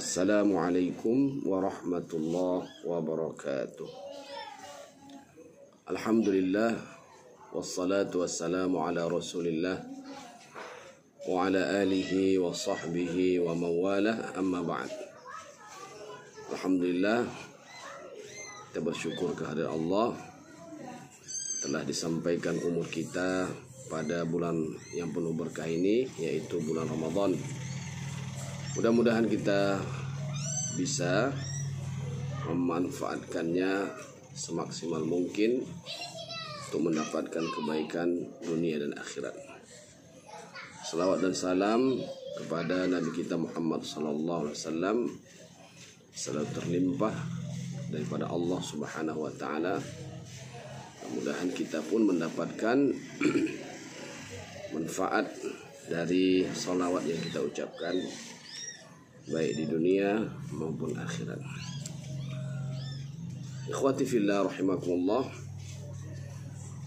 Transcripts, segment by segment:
Assalamualaikum warahmatullahi wabarakatuh. Alhamdulillah, wassalatu wassalamu ala rasulillah wa ala alihi wa sahbihi wa mawalah, amma ba'd. Alhamdulillah, kita bersyukur kehadirat Allah telah disampaikan umur kita pada bulan yang penuh berkah ini, yaitu bulan Ramadan. Mudah-mudahan kita bisa memanfaatkannya semaksimal mungkin untuk mendapatkan kebaikan dunia dan akhirat. Salawat dan salam kepada Nabi kita Muhammad SAW selalu terlimpah daripada Allah Subhanahu wa Ta'ala. Mudah-mudahan kita pun mendapatkan manfaat dari salawat yang kita ucapkan, baik di dunia maupun akhirat. Ikhwati fillah rahimakumullah,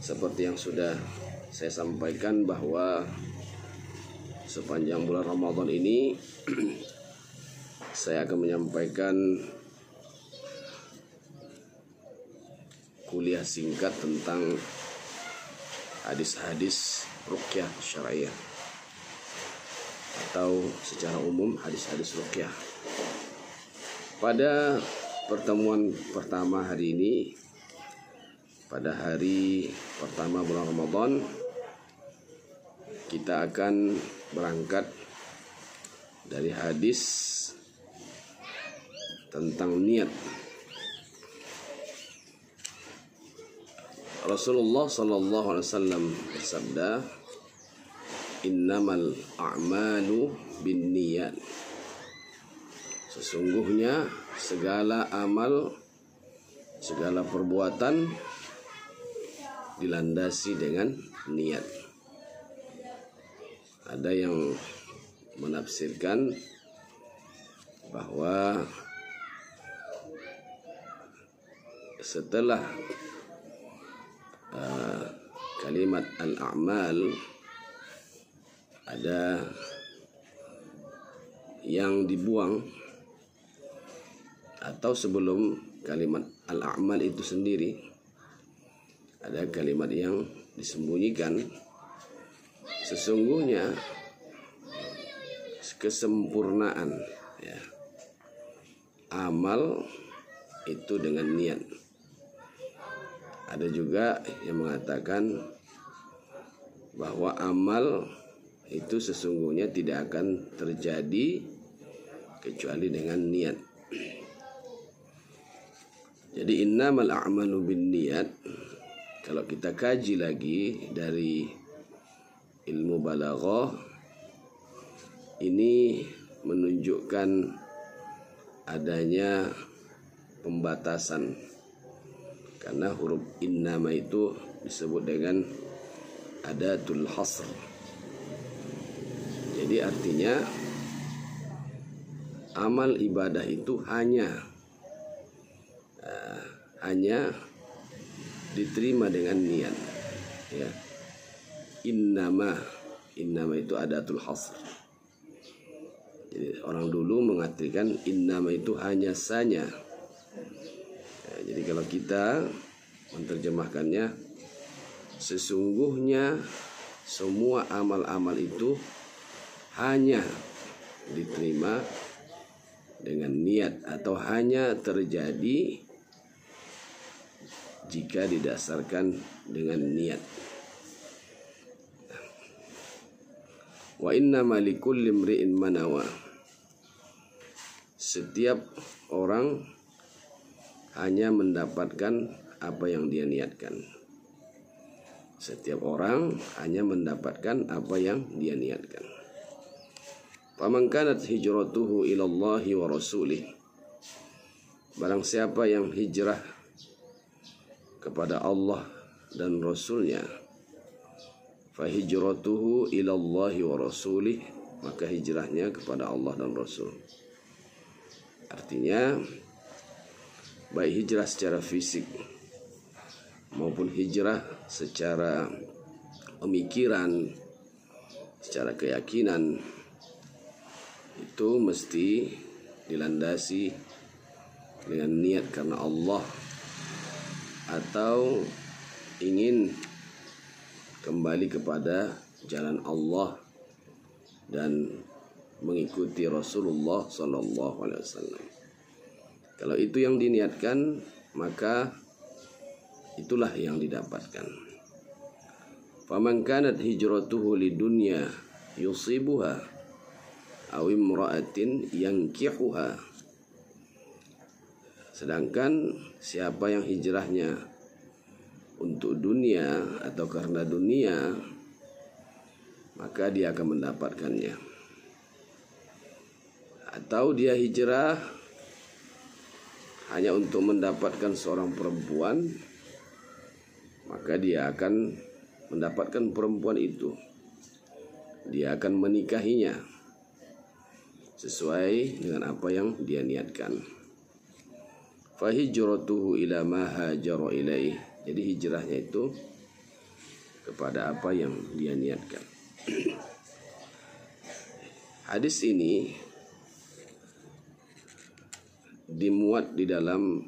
seperti yang sudah saya sampaikan bahwa sepanjang bulan Ramadan ini saya akan menyampaikan kuliah singkat tentang hadis-hadis ruqyah syar'iyyah, atau secara umum hadis-hadis ruqyah. Pada pertemuan pertama hari ini, pada hari pertama bulan Ramadan, kita akan berangkat dari hadis tentang niat. Rasulullah sallallahu alaihi wasallam bersabda, innamal a'malu binniyat. Sesungguhnya segala amal, segala perbuatan dilandasi dengan niat. Ada yang menafsirkan bahwa setelah kalimat al-a'mal ada yang dibuang, atau sebelum kalimat al-a'mal itu sendiri ada kalimat yang disembunyikan. Sesungguhnya kesempurnaan amal itu dengan niat. Ada juga yang mengatakan bahwa amal itu sesungguhnya tidak akan terjadi kecuali dengan niat. Jadi innamal a'malu binniyat, kalau kita kaji lagi dari ilmu balaghah, ini menunjukkan adanya pembatasan, karena huruf innama itu disebut dengan adatul hasr. Jadi artinya amal ibadah itu hanya diterima dengan niat. Ya. Innama itu adatul hasr. Jadi orang dulu mengartikan innama itu hanya saja. Ya, jadi kalau kita menerjemahkannya, sesungguhnya semua amal-amal itu hanya diterima dengan niat, atau hanya terjadi jika didasarkan dengan niat. Wa innama likulli imri'in ma nawa. Setiap orang hanya mendapatkan apa yang dia niatkan. Setiap orang hanya mendapatkan apa yang dia niatkan. Faman kanat hijratuhu ilallahi wa rasulih. Barang siapa yang hijrah kepada Allah dan Rasulnya, fa hijratuhu ilallahi wa rasulih, maka hijrahnya kepada Allah dan Rasul. Artinya baik hijrah secara fisik maupun hijrah secara pemikiran, secara keyakinan, itu mesti dilandasi dengan niat karena Allah, atau ingin kembali kepada jalan Allah dan mengikuti Rasulullah SAW. Kalau itu yang diniatkan, maka itulah yang didapatkan. Faman kanat hijratuhu lidunya yusibuha aw imra'atin yankihuha. Sedangkan siapa yang hijrahnya untuk dunia atau karena dunia, maka dia akan mendapatkannya. Atau dia hijrah hanya untuk mendapatkan seorang perempuan, maka dia akan mendapatkan perempuan itu. Dia akan menikahinya sesuai dengan apa yang dia niatkan. Fa hijratuhu ila ma hajara ilaih. Jadi hijrahnya itu kepada apa yang dia niatkan. Hadis ini dimuat di dalam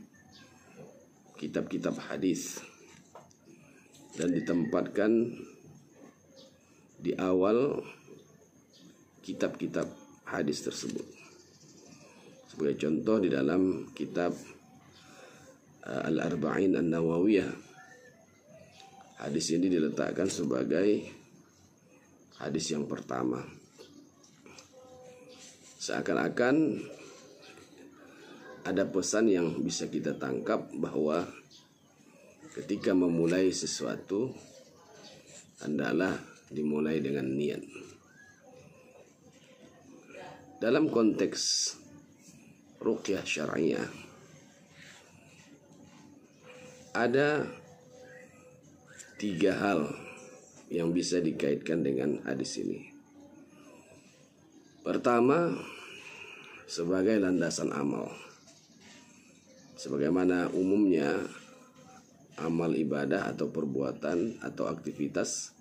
kitab-kitab hadis dan ditempatkan di awal kitab-kitab hadis tersebut. Sebagai contoh di dalam kitab Al-Arba'in An-Nawawiyah, hadis ini diletakkan sebagai hadis yang pertama. Seakan-akan ada pesan yang bisa kita tangkap bahwa ketika memulai sesuatu, hendaklah dimulai dengan niat. Dalam konteks ruqyah syar'iyah, ada 3 hal yang bisa dikaitkan dengan hadis ini. Pertama, sebagai landasan amal. Sebagaimana umumnya amal ibadah atau perbuatan atau aktivitas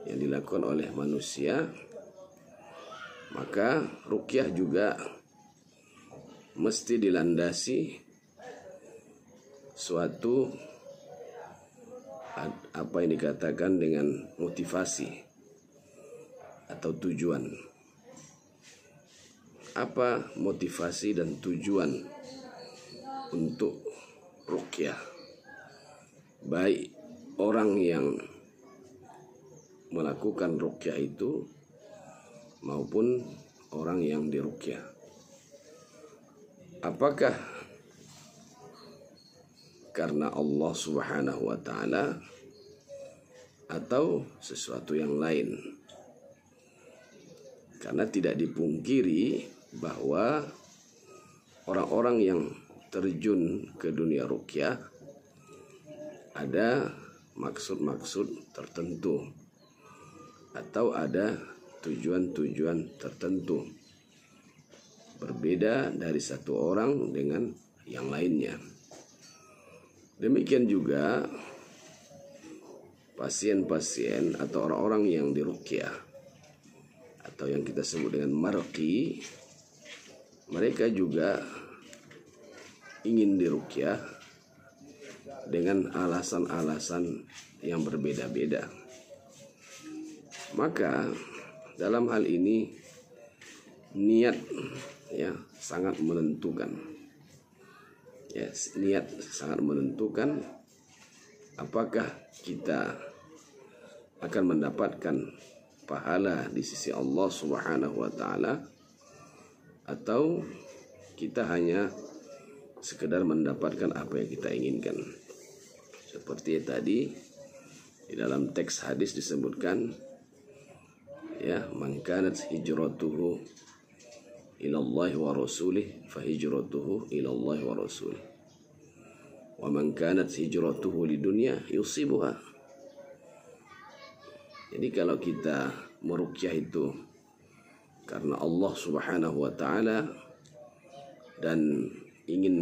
yang dilakukan oleh manusia, maka ruqyah juga mesti dilandasi suatu apa yang dikatakan dengan motivasi atau tujuan. Apa motivasi dan tujuan untuk ruqyah? Baik orang yang melakukan ruqyah itu maupun orang yang diruqyah. Apakah karena Allah Subhanahu wa taala atau sesuatu yang lain? Karena tidak dipungkiri bahwa orang-orang yang terjun ke dunia ruqyah ada maksud-maksud tertentu atau ada tujuan-tujuan tertentu, berbeda dari satu orang dengan yang lainnya. Demikian juga pasien-pasien atau orang-orang yang diruqyah atau yang kita sebut dengan marqi, mereka juga ingin diruqyah dengan alasan-alasan yang berbeda-beda. Maka dalam hal ini niat sangat menentukan. Niat sangat menentukan apakah kita akan mendapatkan pahala di sisi Allah Subhanahu wa taala atau kita hanya sekedar mendapatkan apa yang kita inginkan. Seperti tadi di dalam teks hadis disebutkan, man kanat hijratuhu ila Allah wa rasulih fa hijratuhu ila Allah wa rasulih wa man kanat hijratuhu lidunya yusibuha. Jadi kalau kita meruqyah itu karena Allah Subhanahu wa taala dan ingin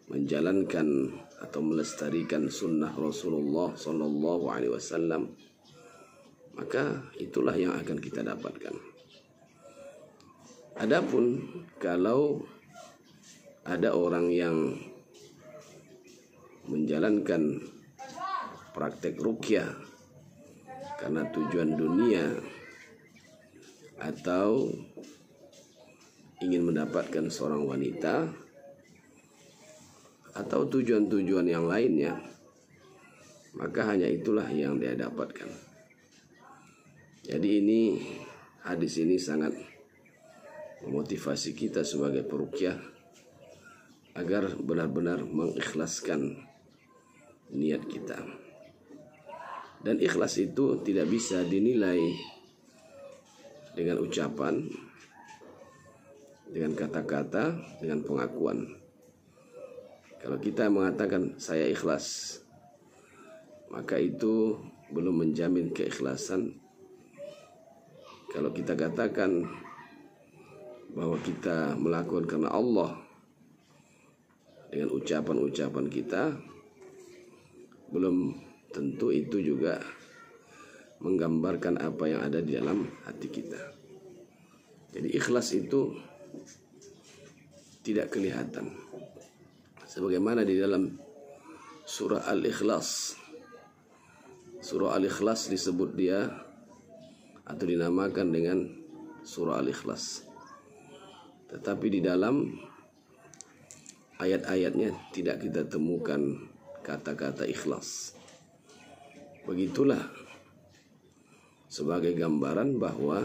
menjalankan atau melestarikan sunnah Rasulullah sallallahu alaihi wasallam, maka itulah yang akan kita dapatkan. Adapun kalau ada orang yang menjalankan praktek ruqyah karena tujuan dunia atau ingin mendapatkan seorang wanita atau tujuan-tujuan yang lainnya, maka hanya itulah yang dia dapatkan. Jadi hadis ini sangat memotivasi kita sebagai peruqyah agar benar-benar mengikhlaskan niat kita. Dan ikhlas itu tidak bisa dinilai dengan ucapan, dengan kata-kata, dengan pengakuan. Kalau kita mengatakan saya ikhlas, maka itu belum menjamin keikhlasan. Kalau kita katakan bahwa kita melakukan karena Allah dengan ucapan-ucapan kita, belum tentu itu juga menggambarkan apa yang ada di dalam hati kita. Jadi ikhlas itu tidak kelihatan. Sebagaimana di dalam surah Al-Ikhlas. Surah Al-Ikhlas disebut dia atau dinamakan dengan surah Al-Ikhlas. Tetapi di dalam ayat-ayatnya tidak kita temukan kata-kata ikhlas. Begitulah sebagai gambaran bahwa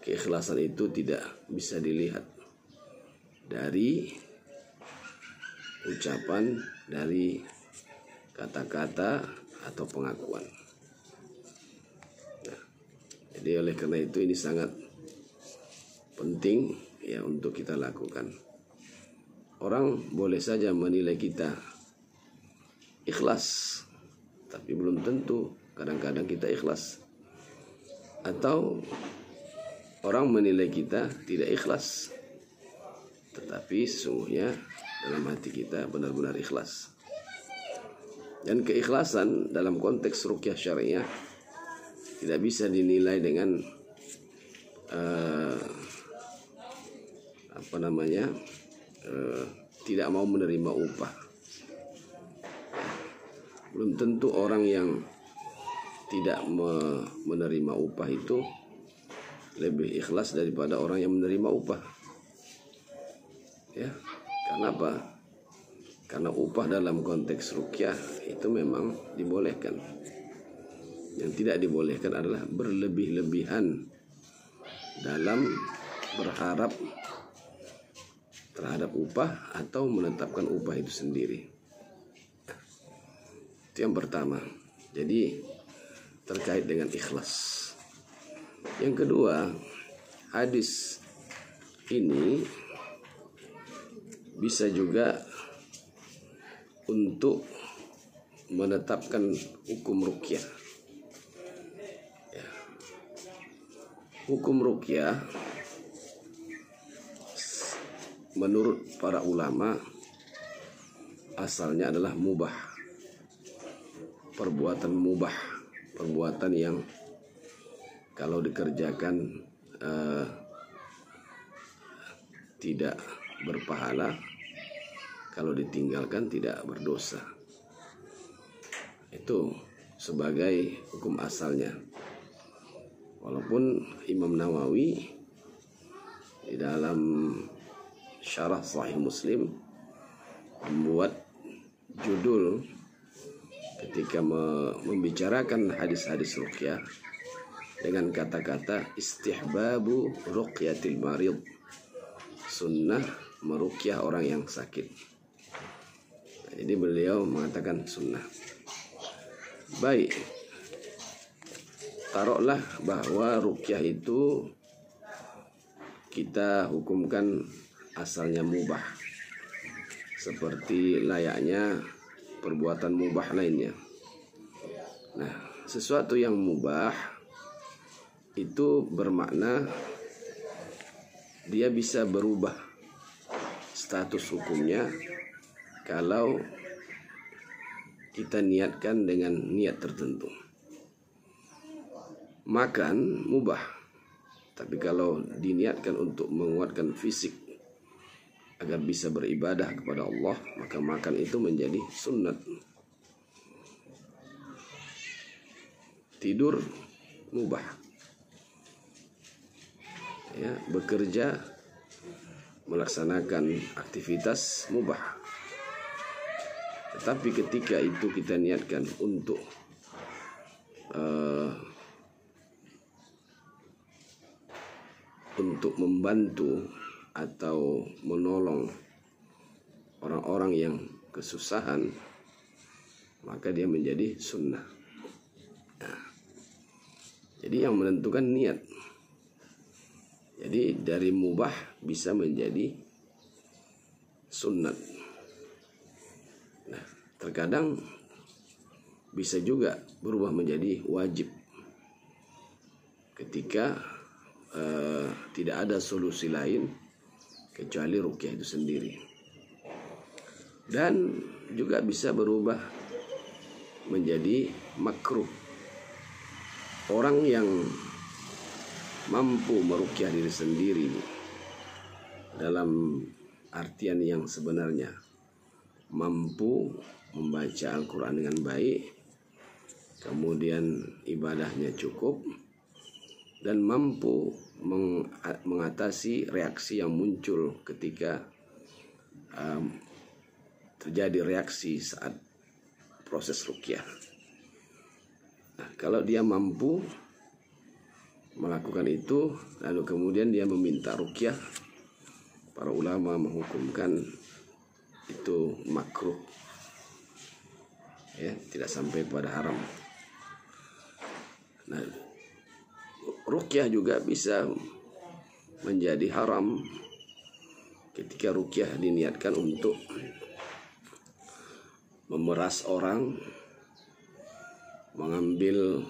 keikhlasan itu tidak bisa dilihat dari ucapan, dari kata-kata atau pengakuan. Nah, jadi oleh karena itu ini sangat penting ya untuk kita lakukan. Orang boleh saja menilai kita ikhlas, tapi belum tentu kadang-kadang kita ikhlas. Atau orang menilai kita tidak ikhlas, tetapi sesungguhnya dalam hati kita benar-benar ikhlas. Dan keikhlasan dalam konteks ruqyah syariah tidak bisa dinilai dengan tidak mau menerima upah. Belum tentu orang yang tidak menerima upah itu lebih ikhlas daripada orang yang menerima upah. Ya, karena apa? Karena upah dalam konteks ruqyah itu memang dibolehkan. Yang tidak dibolehkan adalah berlebih-lebihan dalam berharap terhadap upah atau menetapkan upah itu sendiri. Itu yang pertama. Jadi terkait dengan ikhlas. Yang kedua, hadis ini bisa juga untuk menetapkan hukum ruqyah. Ya. Hukum ruqyah menurut para ulama asalnya adalah mubah. Perbuatan mubah, perbuatan yang kalau dikerjakan tidak berpahala, kalau ditinggalkan tidak berdosa. Itu sebagai hukum asalnya. Walaupun Imam Nawawi di dalam Syarah Sahih Muslim membuat judul ketika membicarakan hadis-hadis ruqyah dengan kata-kata istihbabu ruqyatil marid, sunnah meruqyah orang yang sakit. Jadi beliau mengatakan sunnah. Baik, taruhlah bahwa ruqyah itu kita hukumkan asalnya mubah, seperti layaknya perbuatan mubah lainnya. Nah, sesuatu yang mubah itu bermakna dia bisa berubah status hukumnya kalau kita niatkan dengan niat tertentu. Makan mubah, Tapi kalau diniatkan untuk menguatkan fisik agar bisa beribadah kepada Allah, maka makan itu menjadi sunnat. Tidur mubah, ya, bekerja, melaksanakan aktivitas mubah. Tetapi ketika itu kita niatkan untuk membantu atau menolong orang-orang yang kesusahan, maka dia menjadi sunnah. Nah, jadi yang menentukan niat. Jadi dari mubah bisa menjadi sunnat. Nah, terkadang bisa juga berubah menjadi wajib ketika tidak ada solusi lain kecuali ruqyah itu sendiri. Dan juga bisa berubah menjadi makruh. Orang yang mampu meruqyah diri sendiri dalam artian yang sebenarnya, mampu membaca Al-Quran dengan baik, kemudian ibadahnya cukup, dan mampu mengatasi reaksi yang muncul ketika terjadi reaksi saat proses ruqyah. Nah, kalau dia mampu melakukan itu, lalu kemudian dia meminta ruqyah, para ulama menghukumkan itu makruh, ya, tidak sampai pada haram. Nah, ruqyah juga bisa menjadi haram ketika ruqyah diniatkan untuk memeras orang, mengambil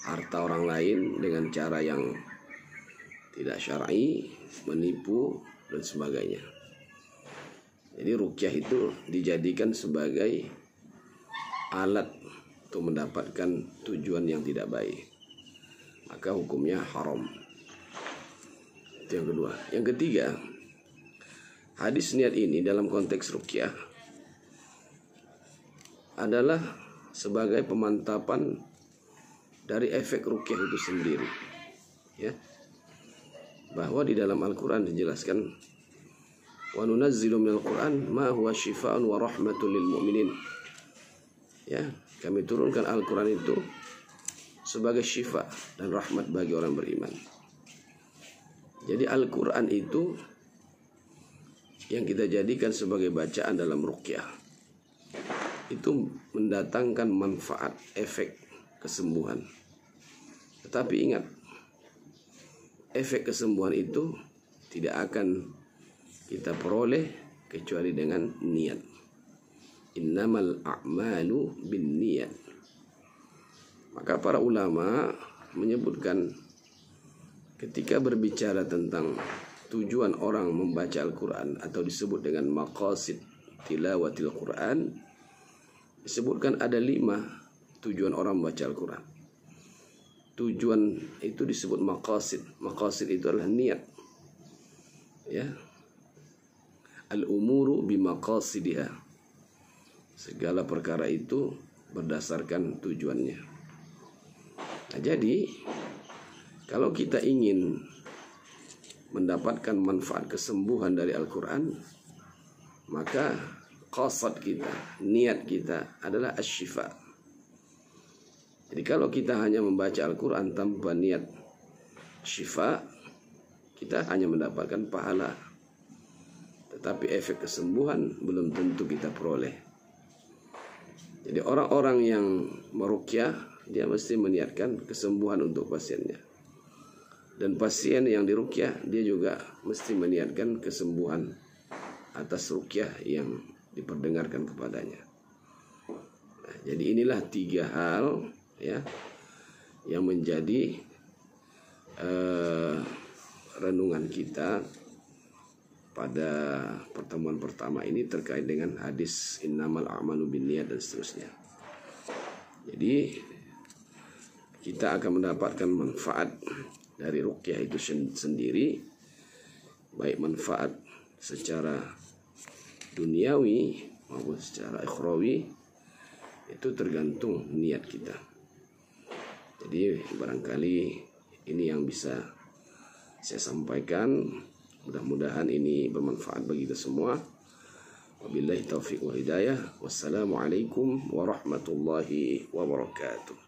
harta orang lain dengan cara yang tidak syar'i, menipu dan sebagainya. Jadi ruqyah itu dijadikan sebagai alat untuk mendapatkan tujuan yang tidak baik, maka hukumnya haram. Itu yang kedua. Yang ketiga, hadis niat ini dalam konteks ruqyah adalah sebagai pemantapan dari efek ruqyah itu sendiri, ya, bahwa di dalam Al-Quran dijelaskan, wa nunazzilu minal Quran ma huwa shifaa'un wa rahmatun lil mu'minin, ya, kami turunkan Al-Quran itu sebagai syifa dan rahmat bagi orang beriman. Jadi Al-Quran itu yang kita jadikan sebagai bacaan dalam ruqyah itu mendatangkan manfaat, efek kesembuhan. Tetapi ingat, efek kesembuhan itu tidak akan kita peroleh kecuali dengan niat. Innamal a'malu bin niat. Maka para ulama menyebutkan ketika berbicara tentang tujuan orang membaca Al-Quran atau disebut dengan maqasid tilawatil Quran, disebutkan ada 5 tujuan orang membaca Al-Quran. Tujuan itu disebut maqasid. Maqasid itu adalah niat, ya. Al-umuru bimaqasidiha. Segala perkara itu berdasarkan tujuannya. Nah, jadi kalau kita ingin mendapatkan manfaat kesembuhan dari Al-Quran, maka qasad kita, niat kita adalah asy-syifa. Jadi kalau kita hanya membaca Al-Quran tanpa niat syifa, kita hanya mendapatkan pahala, tetapi efek kesembuhan belum tentu kita peroleh. Jadi orang-orang yang meruqyah, dia mesti meniatkan kesembuhan untuk pasiennya. Dan pasien yang diruqyah, dia juga mesti meniatkan kesembuhan atas ruqyah yang diperdengarkan kepadanya. Nah, jadi inilah 3 hal, ya, yang menjadi renungan kita pada pertemuan pertama ini terkait dengan hadis innamal a'malu binniyat dan seterusnya. Jadi kita akan mendapatkan manfaat dari ruqyah itu sendiri, baik manfaat secara duniawi maupun secara akhrawi, itu tergantung niat kita. Jadi barangkali ini yang bisa saya sampaikan. Mudah-mudahan ini bermanfaat bagi kita semua. Wabillahi taufiq wa hidayah. Wassalamualaikum warahmatullahi wabarakatuh.